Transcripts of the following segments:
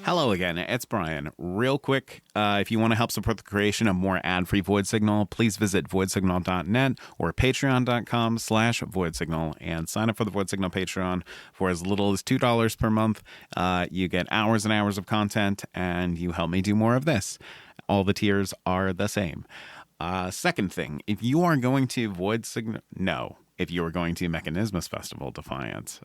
Hello again, it's Brian. Real quick, if you want to help support the creation of more ad-free Void Signal, please visit voidsignal.net or patreon.com/voidsignal and sign up for the Void Signal Patreon for as little as $2 per month. You get hours and hours of content, and you help me do more of this. All the tiers are the same. Second thing, if you are going to Void Signal... No. If you are going to Mechanismus Festival Defiance,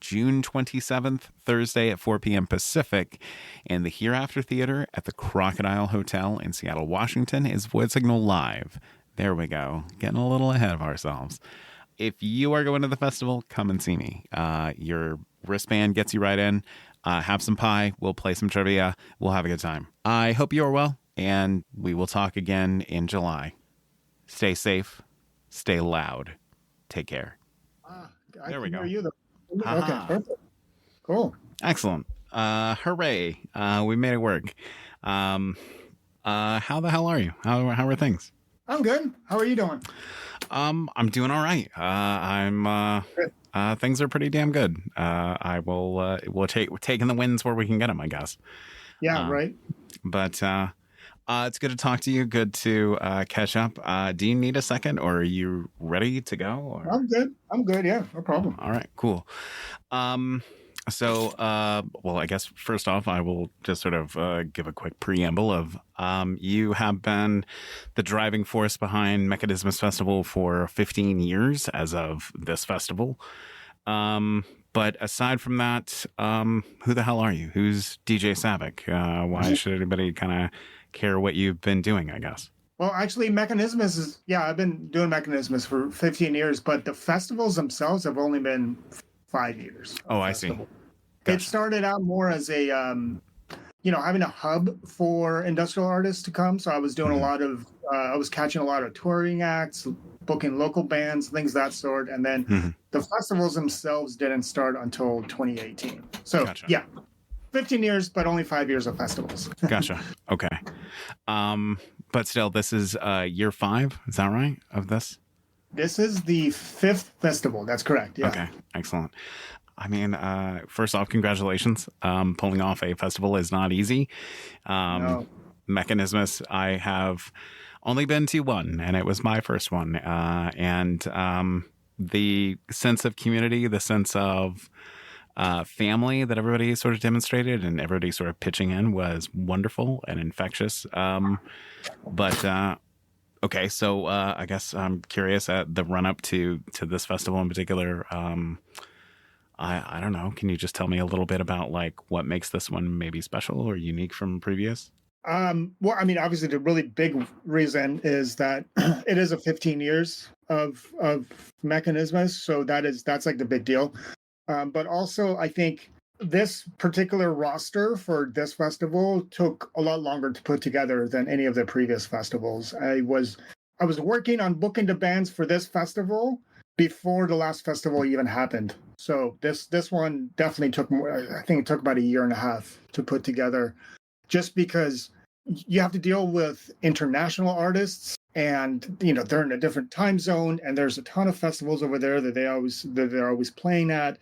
June 27th, Thursday at 4 p.m. Pacific, in the Hereafter Theater at the Crocodile Hotel in Seattle, Washington, is Void Signal Live. There we go. Getting a little ahead of ourselves. If you are going to the festival, come and see me. Your wristband gets you right in. Have some pie. We'll play some trivia. We'll have a good time. I hope you are well, and we will talk again in July. Stay safe. Stay loud. Take care. There we go. Hear you okay, perfect. Cool. Excellent. Hooray. We made it work. How the hell are you? How are things? I'm good. How are you doing? I'm doing all right. Things are pretty damn good. We'll taking the wins where we can get them, I guess. Yeah, right. But it's good to talk to you. Good to catch up. Do you need a second, or are you ready to go? Or? I'm good. Yeah, no problem. All right, cool. Well, I guess first off, I will just sort of give a quick preamble of you have been the driving force behind Mechanismus Festival for 15 years as of this festival. But aside from that, who the hell are you? Who's DJ Savak? Why should anybody kind of care what you've been doing, I guess? Well, actually, Mechanismus is, I've been doing Mechanismus for 15 years, but the festivals themselves have only been 5 years. Oh, I see. Gotcha. It started out more as a, having a hub for industrial artists to come. So I was doing I was catching a lot of touring acts, booking local bands, things of that sort. And then the festivals themselves didn't start until 2018. So, Gotcha. Yeah. 15 years, but only 5 years of festivals. Gotcha. Okay. But still, this is year 5. Is that right? Of this? This is the 5th festival. That's correct. Yeah. Okay. Excellent. I mean, first off, congratulations. Pulling off a festival is not easy. No. Mechanismus, I have only been to one, and it was my first one. And the sense of community, the sense of family that everybody sort of demonstrated and everybody sort of pitching in was wonderful and infectious. Okay, so I guess I'm curious at the run up to this festival in particular. I don't know. Can you just tell me a little bit about like what makes this one maybe special or unique from previous? Well, I mean, obviously the really big reason is that it is a 15 years of Mechanismus. So that's like the big deal. But also, I think this particular roster for this festival took a lot longer to put together than any of the previous festivals. I was working on booking the bands for this festival before the last festival even happened. So this one definitely took more. I think it took about a year and a half to put together, just because you have to deal with international artists. And they're in a different time zone, and there's a ton of festivals over there that they're always playing at.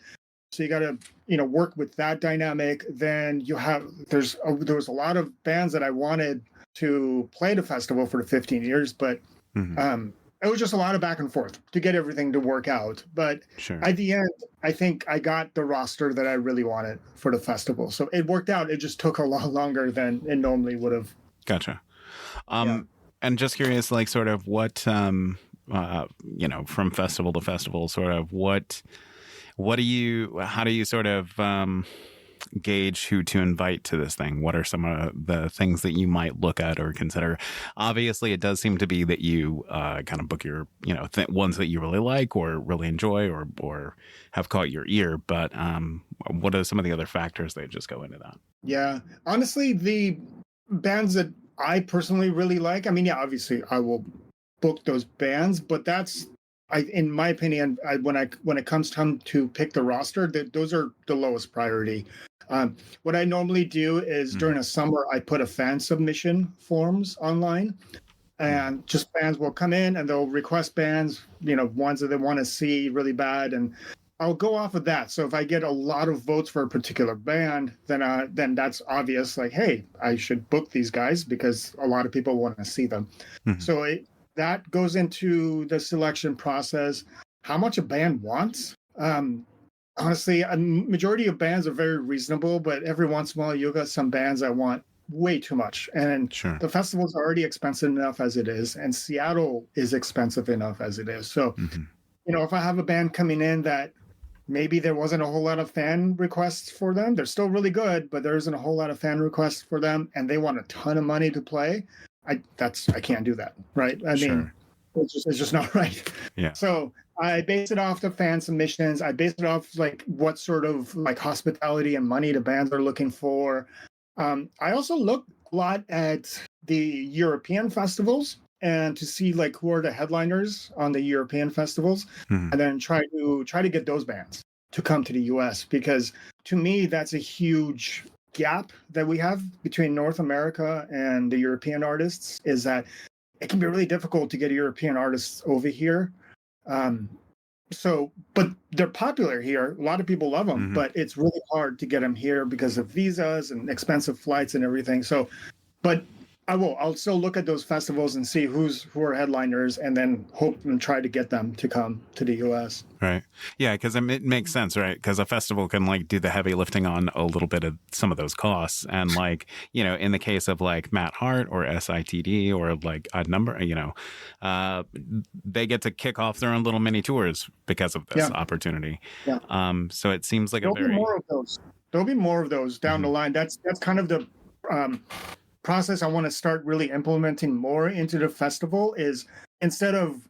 So you got to work with that dynamic. Then there was a lot of bands that I wanted to play the festival for the 15 years, but it was just a lot of back and forth to get everything to work out. But At the end, I think I got the roster that I really wanted for the festival. So it worked out. It just took a lot longer than it normally would have. Gotcha. And just curious, like sort of what, from festival to festival, sort of how do you sort of gauge who to invite to this thing? What are some of the things that you might look at or consider? Obviously, it does seem to be that you kind of book your, ones that you really like or really enjoy or have caught your ear. But what are some of the other factors that just go into that? Yeah, honestly, the bands that I personally really like, I mean, yeah, obviously I will book those bands, but in my opinion, when it comes time to pick the roster, those are the lowest priority. What I normally do is during a summer, I put a fan submission forms online, and just fans will come in and they'll request bands, ones that they want to see really bad, and I'll go off of that. So if I get a lot of votes for a particular band, then that's obvious. Like, hey, I should book these guys because a lot of people want to see them. Mhm. So that goes into the selection process. How much a band wants? Honestly, a majority of bands are very reasonable, but every once in a while you'll get some bands that want way too much. And Sure. the festival's already expensive enough as it is, and Seattle is expensive enough as it is. So, Hmm. if I have a band coming in that maybe there wasn't a whole lot of fan requests for them, they're still really good, but there isn't a whole lot of fan requests for them, and they want a ton of money to play. I can't do that, right? I mean, Sure. it's just not right. Yeah. So I base it off the fan submissions. I base it off like what sort of like hospitality and money the bands are looking for. I also look a lot at the European festivals and to see like who are the headliners on the European festivals, Mhm. and then try to get those bands to come to the US, because to me that's a huge gap that we have between North America and the European artists, is that it can be really difficult to get European artists over here. Um, but they're popular here. A lot of people love them, Mhm. but it's really hard to get them here because of visas and expensive flights and everything. So, but I'll still look at those festivals and see who are headliners, and then hope and try to get them to come to the US. Right. Yeah, because it makes sense, right? Because a festival can like do the heavy lifting on a little bit of some of those costs. And like, in the case of like Matt Hart or SITD or like a number, they get to kick off their own little mini tours because of this Yeah, opportunity. yeah. So it seems like a There'll be very, more of those. There'll be more of those down the Mhm. line. That's kind of the um, process I want to start really implementing more into the festival, is instead of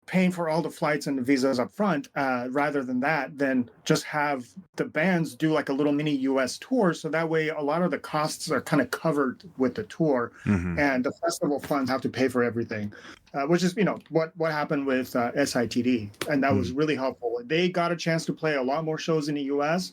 paying for all the flights and the visas up front, rather than that, then just have the bands do like a little mini US tour, so that way a lot of the costs are kind of covered with the tour, Mhm. and the festival funds have to pay for everything, which is what happened with SITD, and that was Mhm. really helpful. They got a chance to play a lot more shows in the US,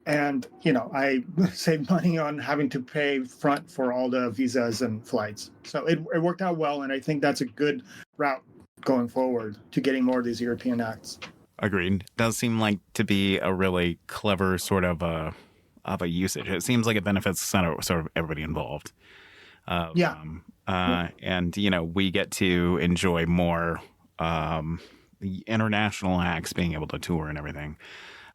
and I saved money on having to pay front for all the visas and flights, so it worked out well, and I think that's a good route going forward to getting more of these European acts. Agreed. Does seem like to be a really clever sort of a usage. It seems like it benefits sort of everybody involved. Yeah, And we get to enjoy more the international acts being able to tour and everything.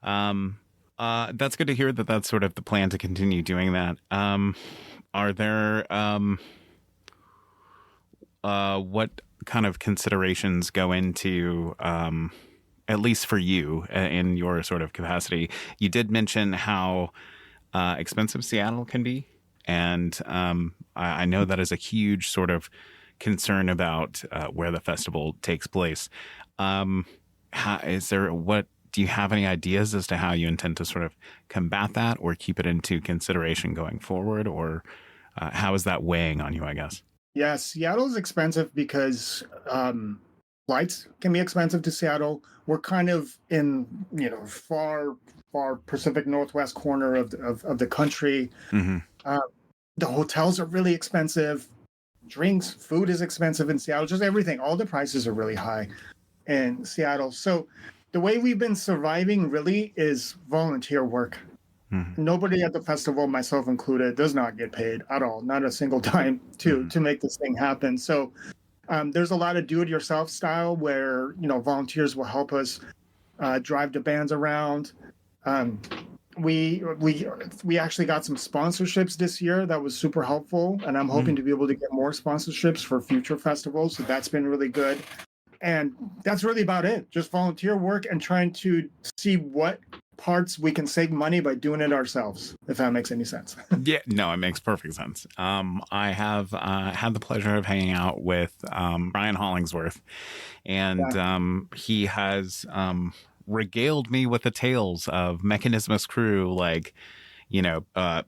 That's good to hear that that's sort of the plan to continue doing that. Are there what kind of considerations go into at least for you in your sort of capacity? You did mention how expensive Seattle can be. And I know that is a huge sort of concern about where the festival takes place. Do you have any ideas as to how you intend to sort of combat that or keep it into consideration going forward? Or how is that weighing on you, I guess? yeah. Seattle's expensive because flights can be expensive to Seattle. We're kind of in far Pacific Northwest corner of the country. Hmm. Uh, the hotels are really expensive. Drinks, food is expensive in Seattle. Just everything. All the prices are really high in Seattle. So the way we've been surviving really is volunteer work. Hmm. Nobody at the festival, myself included, does not get paid at all, not a single dime to Hmm. to make this thing happen. So there's a lot of do-it-yourself style where volunteers will help us drive the bands around. Um, we actually got some sponsorships this year that was super helpful, and I'm hoping to be able to get more sponsorships for future festivals. So that's been really good, and that's really about it. Just volunteer work and trying to see what parts we can save money by doing it ourselves, if that makes any sense. Yeah, no, it makes perfect sense. I have had the pleasure of hanging out with Brian Hollingsworth, and Yeah, he has regaled me with the tales of Mechanismus crew, like,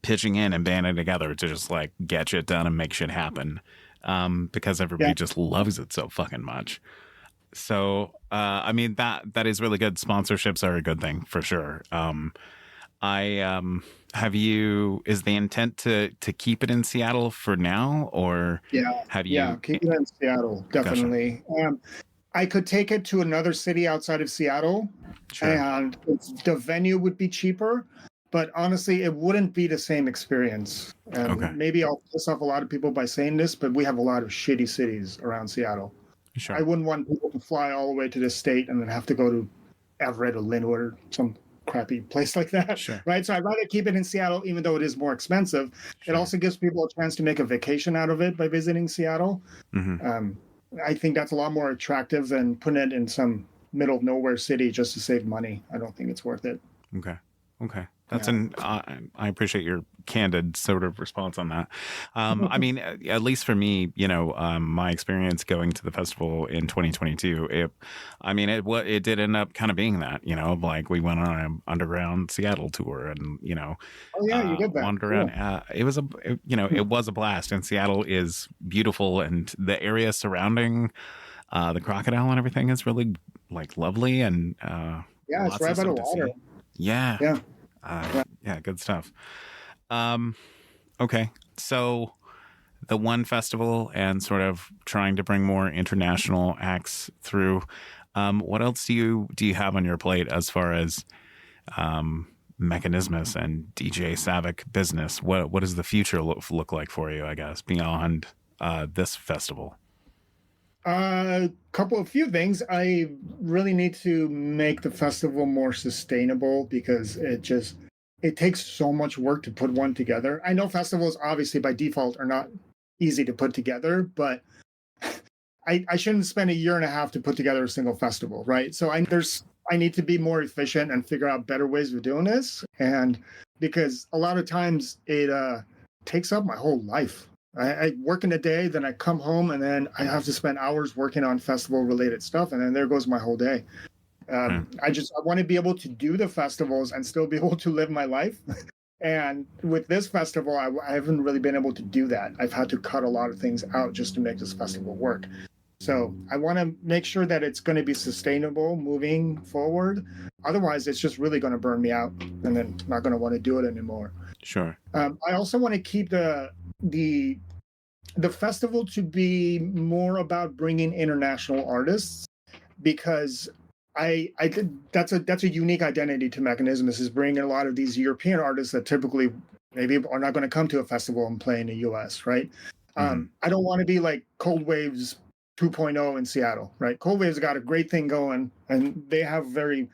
pitching in and banding together to just like get shit done and make shit happen, because everybody yeah. just loves it so fucking much. So, I mean, that is really good. Sponsorships are a good thing for sure. I have you is the intent to keep it in Seattle for now, or Yeah, have yeah, you keep it in Seattle, gotcha. definitely. I could take it to another city outside of Seattle, Sure. and the venue would be cheaper. But honestly, it wouldn't be the same experience. Okay. And maybe I'll piss off a lot of people by saying this, but we have a lot of shitty cities around Seattle. I Sure. wouldn't want people to fly all the way to the state and then have to go to Everett or Linwood or some crappy place like that, Sure. right? So I'd rather keep it in Seattle, even though it is more expensive. It Sure. also gives people a chance to make a vacation out of it by visiting Seattle. Mm-hmm. I think that's a lot more attractive than putting it in some middle of nowhere city just to save money. I don't think it's worth it. Okay. Okay. That's Yeah. I appreciate your candid sort of response on that. I mean, at least for me, my experience going to the festival in 2022, it did end up kind of being that, like we went on an underground Seattle tour and, Oh yeah, you did that. wandered Cool. around. It was a blast, and Seattle is beautiful, and the area surrounding the crocodile and everything is really like lovely, and Yeah, it's lots right of by the stuff to water. see. Yeah. Yeah. Yeah, good stuff. Okay, so the one festival and sort of trying to bring more international acts through. What else do you have on your plate as far as Mechanismus and DJ Savak business? What does the future look like for you, I guess, beyond this festival? Few things. I really need to make the festival more sustainable because it takes so much work to put one together. I know festivals obviously by default are not easy to put together, but I shouldn't spend a year and a half to put together a single festival, right? So I need to be more efficient and figure out better ways of doing this. And because a lot of times it takes up my whole life. I work in a day, then I come home, and then I have to spend hours working on festival related stuff, and then there goes my whole day. I want to be able to do the festivals and still be able to live my life. And with this festival, I haven't really been able to do that. I've had to cut a lot of things out just to make this festival work. So I want to make sure that it's going to be sustainable moving forward. Otherwise, it's just really going to burn me out, and then I'm not going to want to do it anymore. Sure. I also want to keep the festival to be more about bringing international artists, because that's a unique identity to Mechanismus, is bringing a lot of these European artists that typically maybe are not going to come to a festival and play in the US, right? I don't want to be like Cold Waves 2.0 in Seattle, right? Cold Waves got a great thing going, and they have very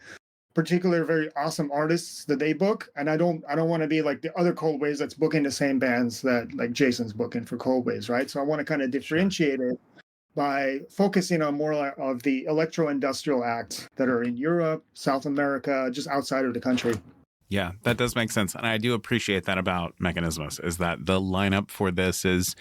awesome artists that they book, and I don't want to be like the other Cold Waves that's booking the same bands that like Jason's booking for Cold Waves, right? So I want to kind of differentiate it by focusing on more of the electro-industrial acts that are in Europe, South America, just outside of the country. Yeah, that does make sense, and I do appreciate that about Mechanismus, is that the lineup for this is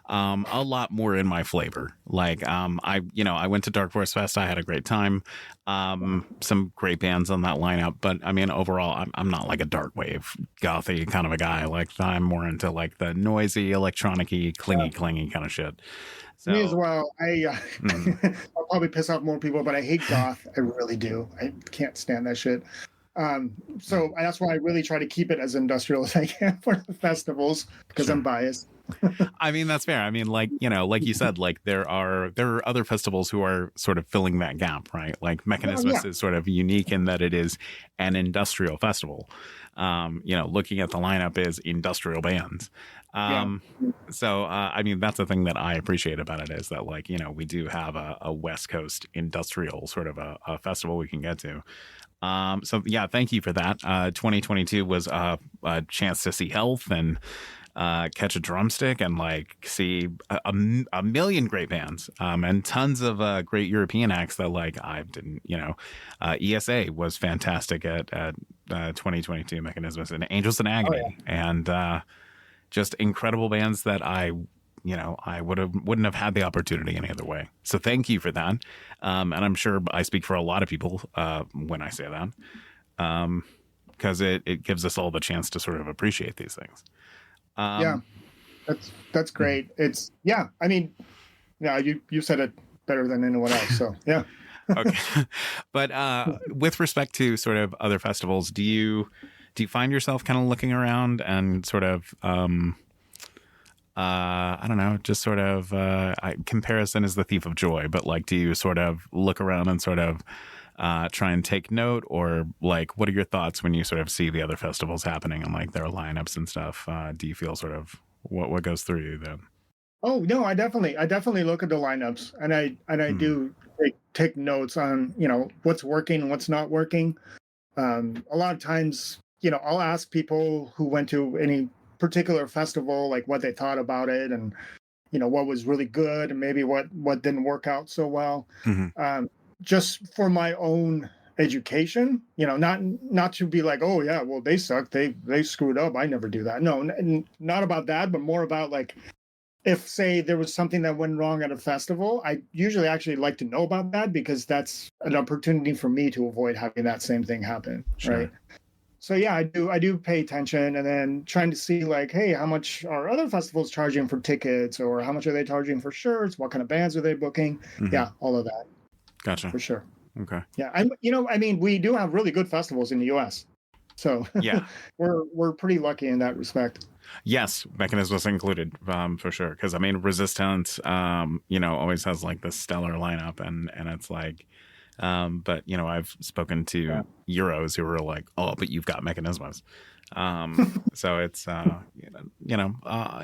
a lot more in my flavor. Like, I went to Dark Forest Fest. I had a great time. Some great bands on that lineup, but I mean, overall, I'm not like a dark wave gothy kind of a guy. Like, I'm more into like the noisy, electronic-y, clingy kind of shit. So, me as well. I'll probably piss off more people, but I hate goth. I really do. I can't stand that shit. So that's why I really try to keep it as industrial as I can for the festivals, because I'm biased. I mean, that's fair. I mean, like you said, like there are other festivals who are sort of filling that gap, right? Like Mechanismus is sort of unique in that it is an industrial festival. Looking at the lineup is industrial bands. So, I mean, that's the thing that I appreciate about it, is that, like, we do have a West Coast industrial sort of a festival we can get to. So yeah, thank you for that. 2022 was a chance to see Health and catch a drumstick and like see a million great bands and tons of great European acts that like I didn't, ESA was fantastic at 2022 Mechanismus, and Angels in Agony, and just incredible bands that I wouldn't have had the opportunity any other way. So thank you for that. And I'm sure I speak for a lot of people when I say that, because it gives us all the chance to sort of appreciate these things. That's great. It's I mean, you said it better than anyone else. So yeah. Okay. But with respect to sort of other festivals, do you find yourself kind of looking around and sort of I don't know, just sort of comparison is the thief of joy, but like, do you sort of look around and sort of try and take note, or like, what are your thoughts when you sort of see the other festivals happening and like their lineups and stuff? Do you feel sort of what goes through you then? Oh no, I definitely look at the lineups, and I Hmm. do take notes on what's working and what's not working. A lot of times, I'll ask people who went to any particular festival like what they thought about it, and what was really good, and maybe what didn't work out so well. Hmm. Um, just for my own education, not to be like, oh yeah, well they suck, they screwed up. I never do that. No, not about that, but more about like, if say there was something that went wrong at a festival, I usually actually like to know about that, because that's an opportunity for me to avoid having that same thing happen, right? Sure. So yeah, I do pay attention, and then trying to see like, hey, how much are other festivals charging for tickets, or how much are they charging for shirts? What kind of bands are they booking? Hmm. Yeah, all of that Gotcha. for sure. Okay. Yeah, I mean, we do have really good festivals in the U.S., so Yeah. we're pretty lucky in that respect. Yes, Mechanismus included, for sure. Because I mean, Resistance, always has like this stellar lineup, and it's like, but I've spoken Yeah. to Euros who were like, oh, but you've got Mechanismus. So it's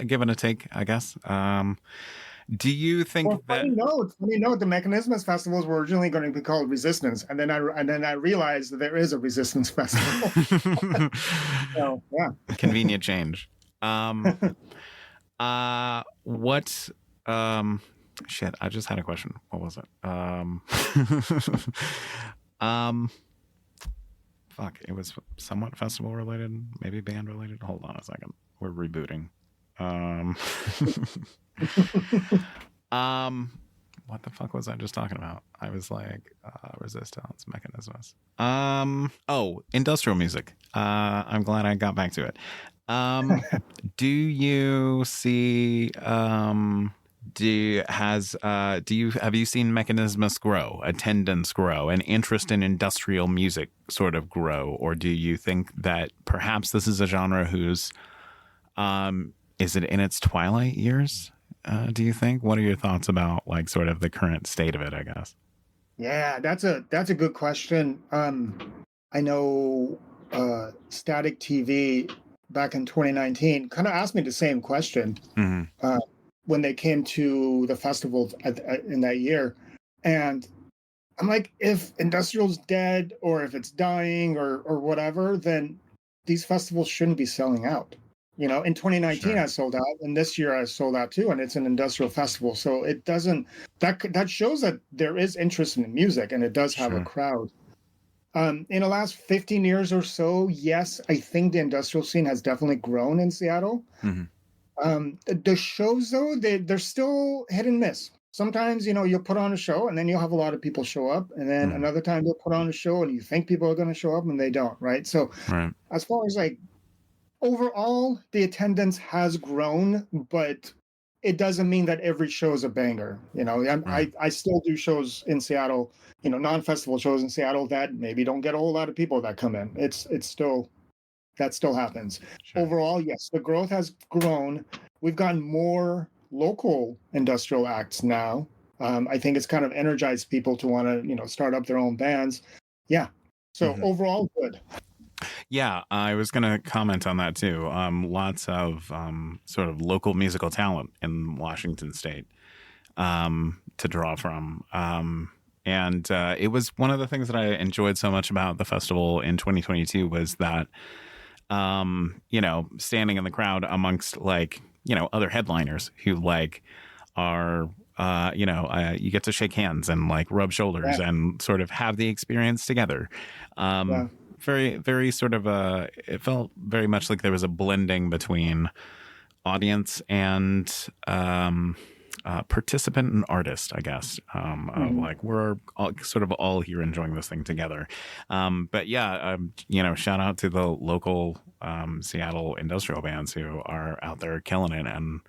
give and a take, I guess. Do you Well, think that? funny note, the Mechanismus festivals were originally going to be called Resistance, and then I realized that there is a Resistance festival. So yeah. Convenient change. Um, what? Shit, I just had a question. What was it? Um, fuck, it was somewhat festival related, maybe band related. Hold on a second. We're rebooting. Um, um, what the fuck was I just talking about? I was like, resistance mechanisms. Oh, industrial music. I'm glad I got back to it. Um, do you see have you seen Mechanismus grow, attendance grow, and interest in industrial music sort of grow, or do you think that perhaps this is a genre whose is it in its twilight years? Do you think? What are your thoughts about like sort of the current state of it, I guess? Yeah, that's a good question. I know Static TV back in 2019 kind of asked me the same question Hmm. uh, when they came to the festival in that year, and I'm like, if industrial's dead, or if it's dying, or whatever, then these festivals shouldn't be selling out. In 2019 I Sure. sold out, and this year I sold out too, and it's an industrial festival, so it doesn't that shows that there is interest in music, and it does have a Sure. crowd. In the last 15 years or so, yes, I think the industrial scene has definitely grown in Seattle. Hmm. The shows though, they're still hit and miss. Sometimes, you'll put on a show and then you'll have a lot of people show up. And then Hmm. another time you'll put on a show and you think people are going to show up and they don't, right? So Right. as far as like overall, the attendance has grown, but it doesn't mean that every show is a banger. Right. I still do shows in Seattle, non-festival shows in Seattle that maybe don't get a whole lot of people that come in. It's still that still happens. Sure. Overall, yes, the growth has grown. We've gotten more local industrial acts now. I think it's kind of energized people to want to, start up their own bands. Yeah. So Hmm. overall, good. Yeah, I was going to comment on that too. Lots of sort of local musical talent in Washington State to draw from. And it was one of the things that I enjoyed so much about the festival in 2022 was that, standing in the crowd amongst like, other headliners who like are, you get to shake hands and like rub shoulders Yeah. and sort of have the experience together. Yeah. Very, very sort of it felt very much like there was a blending between audience and participant and artist, I guess. Of Mhm. like we're all, sort of all here enjoying this thing together. But yeah, shout out to the local Seattle industrial bands who are out there killing it and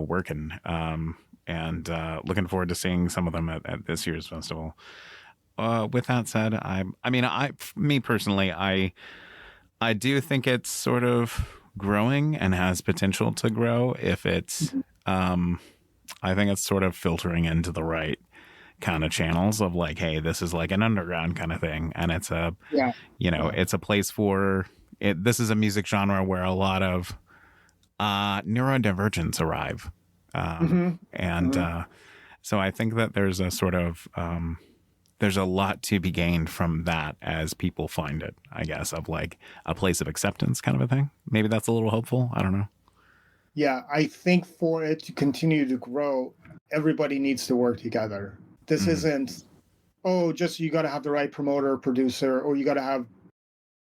working. And looking forward to seeing some of them at this year's festival. With that said, me personally, I do think it's sort of growing and has potential to grow if it's, I think it's sort of filtering into the right kind of channels of like, hey, this is like an underground kind of thing. And it's a, Yeah. it's a place for it. This is a music genre where a lot of neurodivergents arrive. And so I think that there's a sort of, there's a lot to be gained from that as people find it, I guess, of like a place of acceptance kind of a thing. Maybe that's a little hopeful. I don't know. Yeah, I think for it to continue to grow, everybody needs to work together. This isn't, oh, just you got to have the right promoter, producer, or you got to have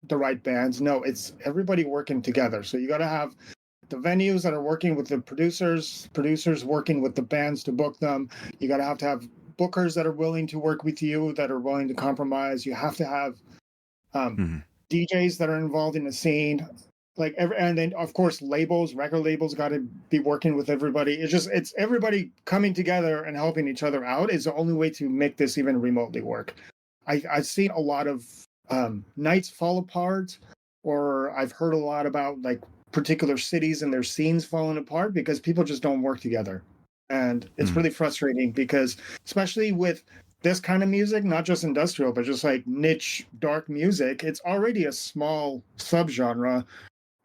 the right bands. No, it's everybody working together. So you got to have the venues that are working with the producers working with the bands to book them. You got to have bookers that are willing to work with you, that are willing to compromise. You have to have DJs that are involved in the scene, like and then of course record labels got to be working with everybody. It's everybody coming together and helping each other out is the only way to make this even remotely work. I've seen a lot of nights fall apart, or I've heard a lot about like particular cities and their scenes falling apart because people just don't work together. And it's really frustrating because, especially with this kind of music, not just industrial, but just like niche, dark music, it's already a small subgenre.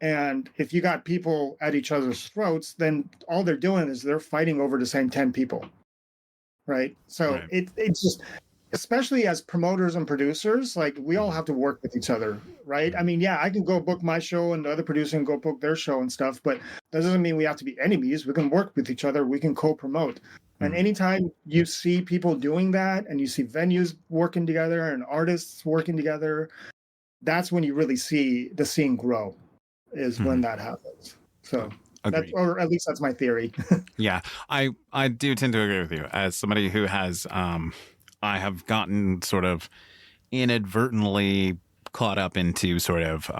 And if you got people at each other's throats, then all they're doing is they're fighting over the same 10 people. Right. So it's just, especially as promoters and producers, like we all have to work with each other, right? I mean, yeah, I can go book my show and the other producer can go book their show and stuff, but that doesn't mean we have to be enemies. We can work with each other. We can co-promote. And anytime you see people doing that and you see venues working together and artists working together, that's when you really see the scene grow, is when that happens. So that's, or at least that's my theory. Yeah, I do tend to agree with you as somebody who has, I have gotten sort of inadvertently caught up into sort of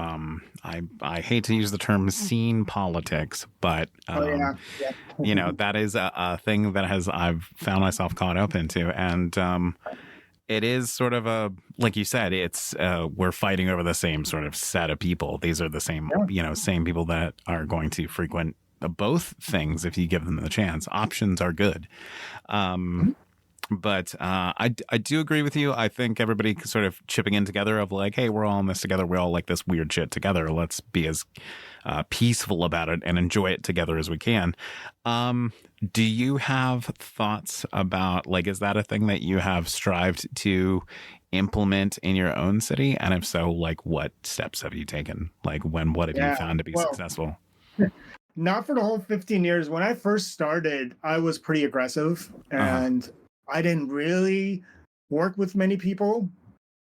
I hate to use the term scene politics, but you know, that is a thing that I've found myself caught up into, and it is sort of a, like you said, it's we're fighting over the same sort of set of people. These are the same same people that are going to frequent both things if you give them the chance. Options are good. But I do agree with you. I think everybody sort of chipping in together of like, hey, we're all in this together. We all like this weird shit together. Let's be as peaceful about it and enjoy it together as we can. Do you have thoughts about, like, is that a thing that you have strived to implement in your own city? And if so, like, what steps have you taken? Like, what have you found to be successful? Not for the whole 15 years. When I first started, I was pretty aggressive and I didn't really work with many people.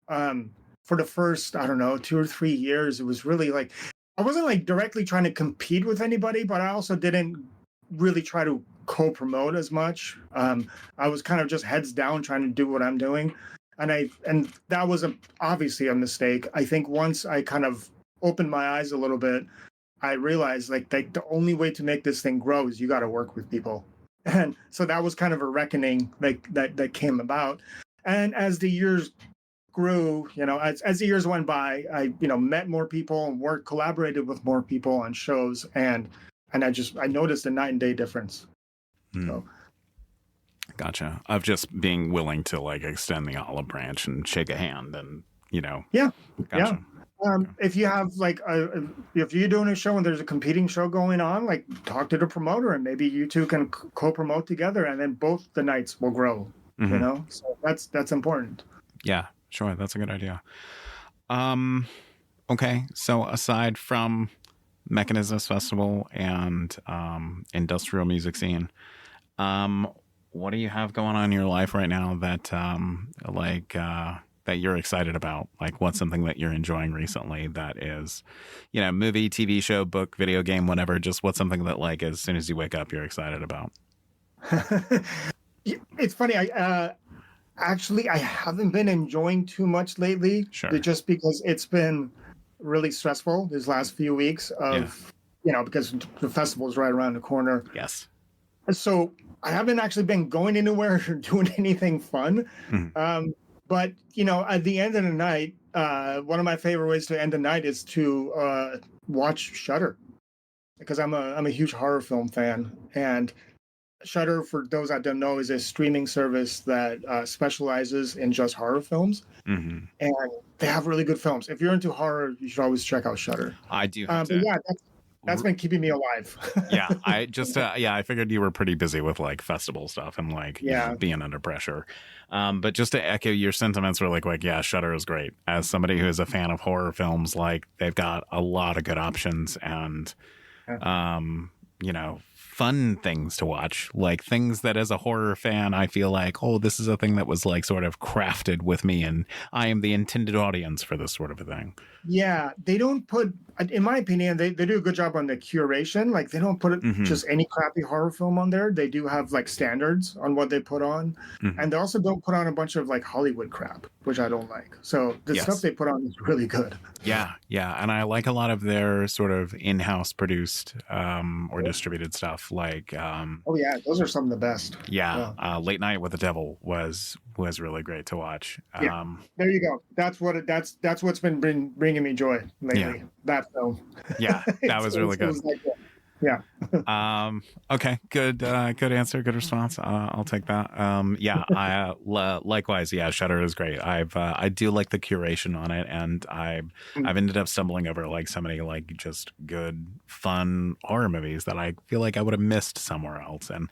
For the first, I don't know, 2 or 3 years, it was really like, I wasn't like directly trying to compete with anybody, but I also didn't really try to co-promote as much. I was kind of just heads down trying to do what I'm doing. And that was obviously a mistake. I think once I kind of opened my eyes a little bit, I realized like the only way to make this thing grow is you got to work with people. And so that was kind of a reckoning that came about. And as the years grew, as the years went by, I, met more people and collaborated with more people on shows. And I noticed a night and day difference. So. Gotcha. Of just being willing to like extend the olive branch and shake a hand and, Gotcha. Yeah. If you have like if you're doing a show and there's a competing show going on, like talk to the promoter and maybe you two can co-promote together and then both the nights will grow, so that's important. Yeah, sure. That's a good idea. Okay. So aside from Mechanismus Festival and industrial music scene, what do you have going on in your life right now that that you're excited about? Like, what's something that you're enjoying recently that is, movie, TV show, book, video game, whatever, just what's something that like, as soon as you wake up, you're excited about? It's funny. Actually, I haven't been enjoying too much lately, just because it's been really stressful these last few weeks of, because the festival is right around the corner. Yes. So I haven't actually been going anywhere or doing anything fun. But, at the end of the night, one of my favorite ways to end the night is to watch Shudder. because I'm a huge horror film fan, and Shudder, for those that don't know, is a streaming service that specializes in just horror films, Hmm. and they have really good films. If you're into horror, you should always check out Shudder. I do have But to. yeah, that's been keeping me alive. Yeah, I just yeah, I figured you were pretty busy with like festival stuff and like Yeah. being under pressure. But just to echo your sentiments, really quick, yeah, Shudder is great. As somebody who is a fan of horror films, like they've got a lot of good options and fun things to watch, like things that as a horror fan, I feel like, oh, this is a thing that was like sort of crafted with me, and I am the intended audience for this sort of a thing. Yeah, they don't put, in my opinion, they do a good job on the curation. Like they don't put Hmm. just any crappy horror film on there. They do have like standards on what they put on. Hmm. And they also don't put on a bunch of like Hollywood crap, which I don't like. So the stuff Yes. they put on is really good. Yeah, yeah, and I like a lot of their sort of in-house produced or distributed stuff. Like, Oh yeah, those are some of the best. yeah, Late Night with the Devil was really great to watch. Yeah, there you go. That's what's been bringing me joy lately. Yeah. That film. Yeah, that was really It good. was like that. Yeah. Okay, good answer, good response. I'll take that. Yeah, likewise. Yeah, Shudder is great. I do like the curation on it, and I've ended up stumbling over like so many like just good, fun horror movies that I feel like I would have missed somewhere else. And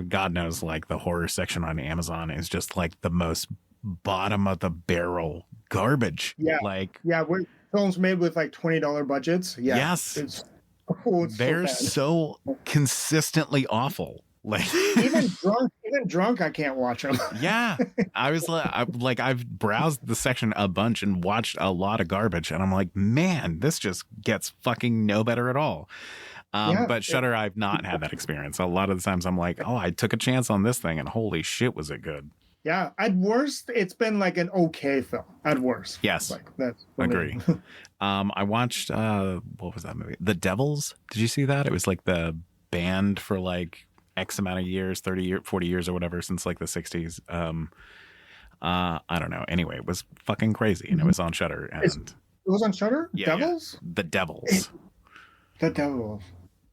God knows, like the horror section on Amazon is just like the most bottom of the barrel garbage. Yeah. Like, yeah, we're films made with like $20 budgets. Yeah. yes. It's They're so so consistently awful. Like even drunk, I can't watch them. yeah, I was like, I've browsed the section a bunch and watched a lot of garbage, and I'm like, man, this just gets fucking no better at all. But Shudder, I've not had that experience. A lot of the times, I'm like, oh, I took a chance on this thing, and holy shit, was it good? Yeah, at worst, it's been like an okay film. At worst, yes, like that's agree. I watched what was that movie? The Devils. Did you see that? It was like the band for like X amount of years, 30 years, 40 years or whatever, since like the 60s. I don't know. Anyway, it was fucking crazy, and it was on Shudder. And it was on Shudder. Yeah, Devils. Yeah. The Devils. The Devils.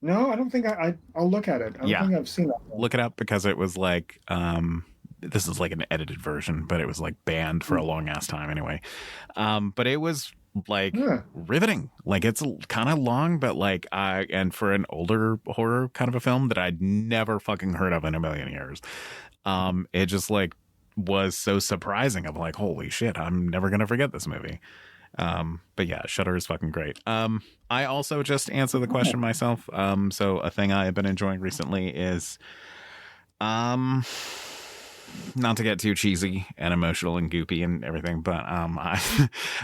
No, I don't think I'll look at it. I don't think I've seen that one. Look it up, because it was like this is like an edited version, but it was like banned for a long ass time anyway. But it was like riveting. Like it's kind of long, but like and for an older horror kind of a film that I'd never fucking heard of in a million years. It just like was so surprising. I'm like, holy shit, I'm never gonna forget this movie. But yeah, Shudder is fucking great. I also just answer the question myself. So a thing I have been enjoying recently is not to get too cheesy and emotional and goopy and everything, but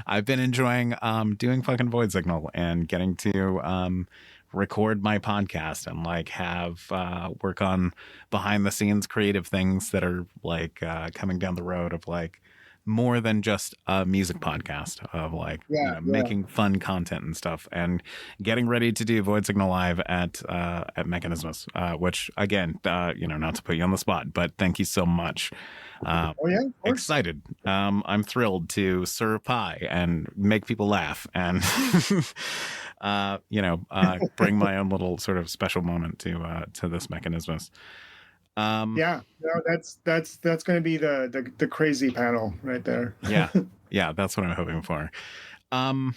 I've been enjoying doing fucking Void Signal and getting to record my podcast and like have work on behind the scenes creative things that are like coming down the road of like more than just a music podcast, of like making fun content and stuff, and getting ready to do Void Signal live at Mechanismus, which again, not to put you on the spot, but thank you so much. Excited. I'm thrilled to serve pie and make people laugh and bring my own little sort of special moment to this Mechanismus. That's going to be the crazy panel right there. yeah, that's what I'm hoping for. On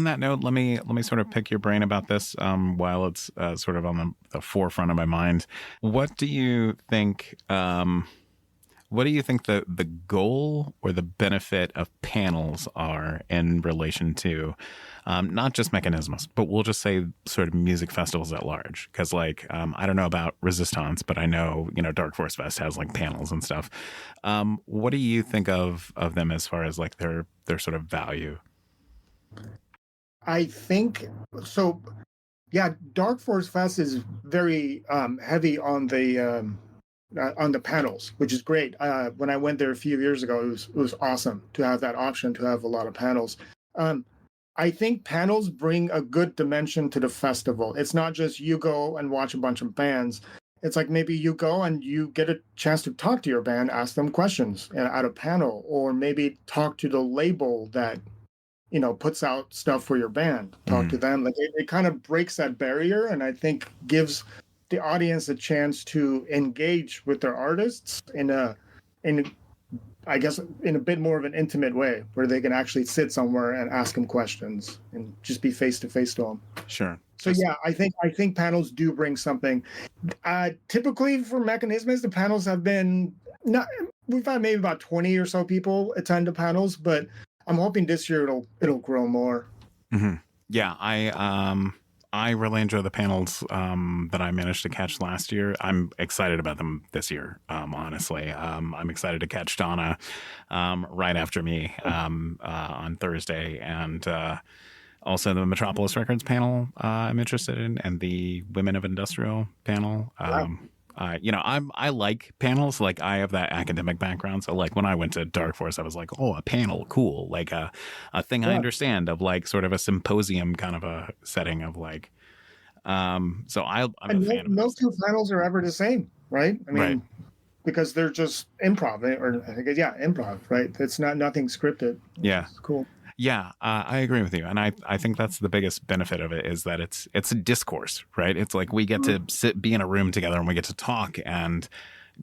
that note, let me sort of pick your brain about this while it's sort of on the forefront of my mind. What do you think? What do you think the goal or the benefit of panels are in relation to not just Mechanismus, but we'll just say sort of music festivals at large? Because like I don't know about Resistance, but I know Dark Force Fest has like panels and stuff. What do you think of them as far as like their sort of value? I think so. Yeah, Dark Force Fest is very heavy on the panels, which is great. When I went there a few years ago, it was awesome to have that option to have a lot of panels. I think panels bring a good dimension to the festival. It's not just you go and watch a bunch of bands. It's like maybe you go and you get a chance to talk to your band, ask them questions at a panel, or maybe talk to the label that puts out stuff for your band. Talk to them. Like it kind of breaks that barrier, and I think gives the audience a chance to engage with their artists in I guess in a bit more of an intimate way, where they can actually sit somewhere and ask them questions and just be face to face to them. Sure. So yeah, I think panels do bring something. Typically for Mechanismus, the panels have been not. We've had maybe about 20 or so people attend the panels, but I'm hoping this year it'll grow more. Mm-hmm. Yeah, I really enjoy the panels that I managed to catch last year. I'm excited about them this year, honestly. I'm excited to catch Donna right after me on Thursday, and also the Metropolis Records panel I'm interested in, and the Women of Industrial panel. I like panels. Like I have that academic background, so like when I went to Dark Force, I was like, oh, a panel, cool, like a thing I understand of like sort of a symposium kind of a setting of like. So I'm a fan of no two panels are ever the same, right? I mean, right. Because they're just improv, or I think improv, right? It's nothing scripted. Yeah, it's cool. Yeah, I agree with you, and I think that's the biggest benefit of it is that it's a discourse, right? It's like we get to be in a room together and we get to talk and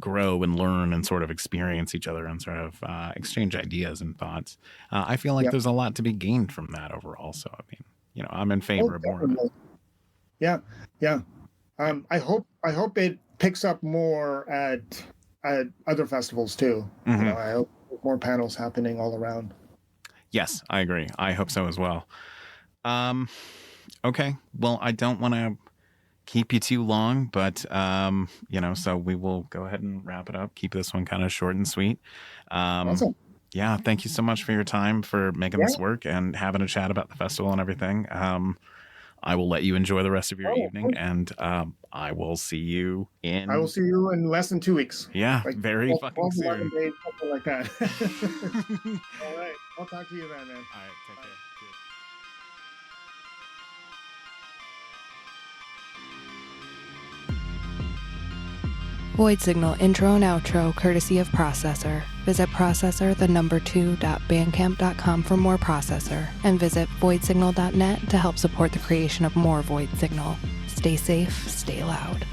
grow and learn and sort of experience each other and sort of exchange ideas and thoughts. I feel like there's a lot to be gained from that overall. So I mean, I'm in favor of more of it. Yeah. I hope it picks up more at other festivals too. Mm-hmm. I hope more panels happening all around. Yes, I agree. I hope so as well. Okay. Well, I don't want to keep you too long, but, so we will go ahead and wrap it up. Keep this one kind of short and sweet. Awesome. Yeah. Thank you so much for your time, for making this work and having a chat about the festival and everything. I will let you enjoy the rest of your evening, and I will see you in... I will see you in less than 2 weeks. Yeah, like very fucking soon. Days, something like that. All right. I'll talk to you then, man. All right, take care. Void Signal intro and outro courtesy of Processor. Visit processor2.bandcamp.com for more Processor, and visit voidsignal.net to help support the creation of more Void Signal. Stay safe, stay loud.